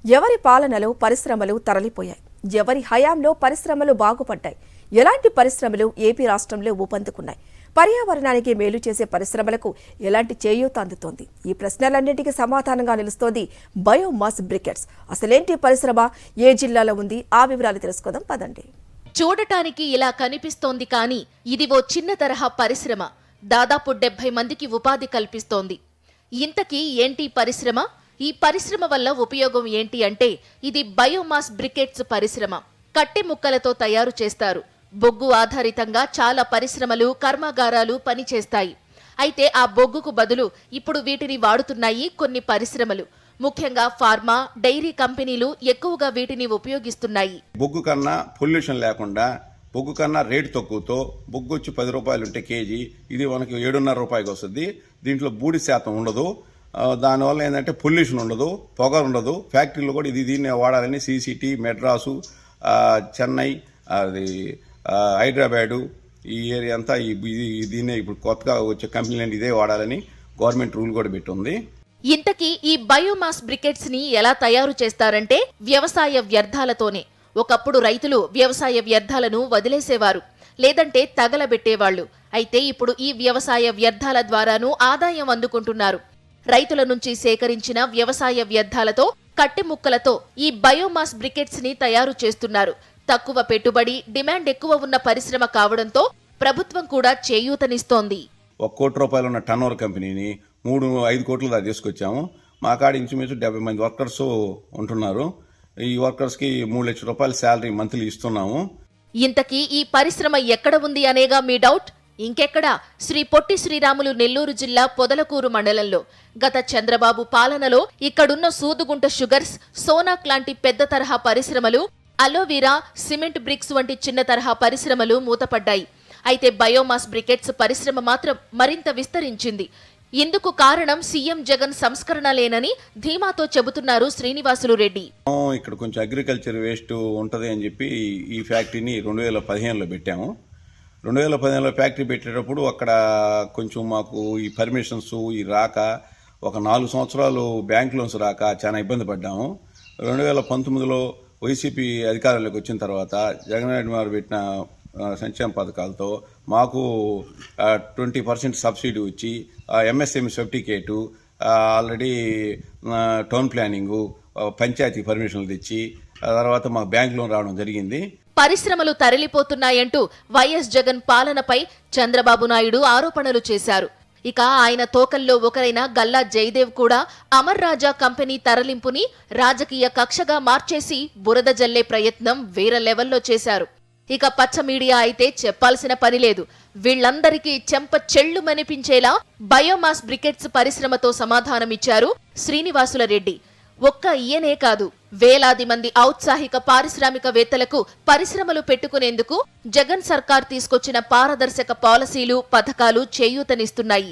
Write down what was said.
ఎవరి పాలనలో పరిశ్రమలు తరలిపోయాయి? ఎవరి హయాంలో పరిశ్రమలు బాగుపడ్డాయి? ఎలాంటి పరిశ్రమలు ఏపీ రాష్ట్రంలో ఊపందుకున్నాయి? పర్యావరణానికి మేలు చేసే పరిశ్రమలకు ఎలాంటి చేయూత అందుతోంది? ఈ ప్రశ్నలన్నింటికీ సమాధానంగా నిలుస్తోంది బయోమాస్ బ్రికెట్స్. అసలేంటి పరిశ్రమ, ఏ జిల్లాలో ఉంది? ఆ వివరాలు తెలుసుకుందాం పదండి. చూడటానికి ఇలా కనిపిస్తోంది కానీ ఇది ఓ చిన్న తరహా పరిశ్రమ. దాదాపు 70 మందికి ఉపాధి కల్పిస్తోంది. ఇంతకీ ఏంటి పరిశ్రమ? ఈ పరిశ్రమ వల్ల ఉపయోగం ఏంటి అంటే ఇది బయోమాస్ బ్రికెట్స్ పరిశ్రమ. కట్టె ముక్కలతో తయారు చేస్తారు. బొగ్గు ఆధారితంగా చాలా పరిశ్రమలు, కర్మాగారాలు పనిచేస్తాయి. అయితే ఆ బొగ్గుకు బదులు ఇప్పుడు వీటిని వాడుతున్నాయి కొన్ని పరిశ్రమలు. ముఖ్యంగా ఫార్మా, డైరీ కంపెనీలు ఎక్కువగా వీటిని ఉపయోగిస్తున్నాయి. బొగ్గు కన్నా పొల్యూషన్ లేకుండా, బొగ్గు కన్నా రేటు తక్కువతో, బొగ్గు వచ్చి 10 రూపాయలు ఉంటే కేజీ, ఇది మనకి 7.5 రూపాయలకి వస్తుంది. దీంట్లో బూడి శాతం ఉండదు. దానివల్ల ఏంటంటే పొల్యూషన్ ఉండదు, పొగ ఉండదు. ఫ్యాక్టరీలో కూడా దీన్ని వాడాలని సిసిటి, మెడ్రాసు, చెన్నై, అది హైదరాబాదు, ఈ ఏరియా అంతా దీన్నే ఇప్పుడు కొత్తగా వచ్చే కంపెనీలు ఇదే వాడాలని గవర్నమెంట్ రూల్ కూడా పెట్టుంది. ఇంతకీ ఈ బయోమాస్ బ్రికెట్స్ ని ఎలా తయారు చేస్తారంటే వ్యవసాయ వ్యర్థాలతోనే. ఒకప్పుడు రైతులు వ్యవసాయ వ్యర్థాలను వదిలేసేవారు, లేదంటే తగలబెట్టేవాళ్లు. అయితే ఇప్పుడు ఈ వ్యవసాయ వ్యర్థాల ద్వారానూ ఆదాయం అందుకుంటున్నారు. రైతుల నుంచి సేకరించిన వ్యవసాయ వ్యర్థాలతో, కట్టె ముక్కలతో ఈ బయోమాస్ బ్రికెట్స్ ని తయారు చేస్తున్నారు. తక్కువ పెట్టుబడి, డిమాండ్ ఎక్కువ ఉన్న పరిశ్రమ కావడంతో ప్రభుత్వం కూడా చేయూతనిస్తోంది. 1 కోటి రూపాయలు ఉన్న టర్నోవర్ కంపెనీని 3-5 కోట్ల దాకా తీసుకొచ్చాము. మా కాడ ఇంచుమించు 70 మంది వర్కర్స్ ఉంటున్నారు. ఈ వర్కర్స్కి 3 లక్షల రూపాయల శాలరీ మంత్లీ ఇస్తున్నాము. ఇంతకీ ఈ పరిశ్రమ ఎక్కడ ఉంది అనేగా మీ డౌట్? ఇంకెక్కడా, శ్రీ పొట్టి శ్రీరాములు నెల్లూరు జిల్లా పొదలకూరు మండలంలో. గత చంద్రబాబు పాలనలో ఇక్కడున్న సూదుగుంట షుగర్స్, సోనాక్ లాంటి పెద్ద తరహా పరిశ్రమలు, అలోవీరా, సిమెంట్ బ్రిక్స్ వంటి చిన్న తరహా పరిశ్రమలు మూతపడ్డాయి. అయితే బయోమాస్ బ్రికెట్స్ పరిశ్రమ మాత్రం మరింత విస్తరించింది. ఇందుకు కారణం సీఎం జగన్ సంస్కరణలేనని ధీమాతో చెబుతున్నారు శ్రీనివాసులు రెడ్డి. ఇక్కడ కొంచెం అగ్రికల్చర్ వేస్ట్ ఉంటుంది అని చెప్పి ఈ ఫ్యాక్టరీని 2015లో పెట్టాము. 2015లో ఫ్యాక్టరీ పెట్టేటప్పుడు అక్కడ కొంచెం మాకు ఈ పర్మిషన్స్ రాక, ఒక 4 సంవత్సరాలు బ్యాంక్ లోన్స్ రాక చాలా ఇబ్బంది పడ్డాము. 2019లో వైసీపీ అధికారంలోకి వచ్చిన తర్వాత జగన్మోహన్ గారు పెట్టిన సంక్షేమ పథకాలతో మాకు 20% సబ్సిడీ వచ్చి, MSME certificate, already town planning, panchayat పర్మిషన్లు తెచ్చి తర్వాత మాకు బ్యాంక్ లోన్ రావడం జరిగింది. పరిశ్రమలు తరలిపోతున్నాయంటూ వైఎస్ జగన్ పాలనపై చంద్రబాబు నాయుడు ఆరోపణలు చేశారు. ఇక ఆయన తోకల్లో ఒకరైన గల్లా జయదేవ్ కూడా అమర్ రాజా కంపెనీ తరలింపుని రాజకీయ కక్షగా మార్చేసి బురద జల్లే ప్రయత్నం వేరే లెవెల్లో చేశారు. ఇక పచ్చ మీడియా అయితే చెప్పాల్సిన పని లేదు. వీళ్లందరికీ చెంప చెళ్లుమనిపించేలా బయోమాస్ బ్రికెట్స్ పరిశ్రమతో సమాధానమిచ్చారు శ్రీనివాసుల రెడ్డి. ఒక్క ఈయనే కాదు, వేలాది మంది ఔత్సాహిక పారిశ్రామికవేత్తలకు పరిశ్రమలు పెట్టుకునేందుకు జగన్ సర్కార్ తీసుకొచ్చిన పారదర్శక పాలసీలు, పథకాలు చేయూతనిస్తున్నాయి.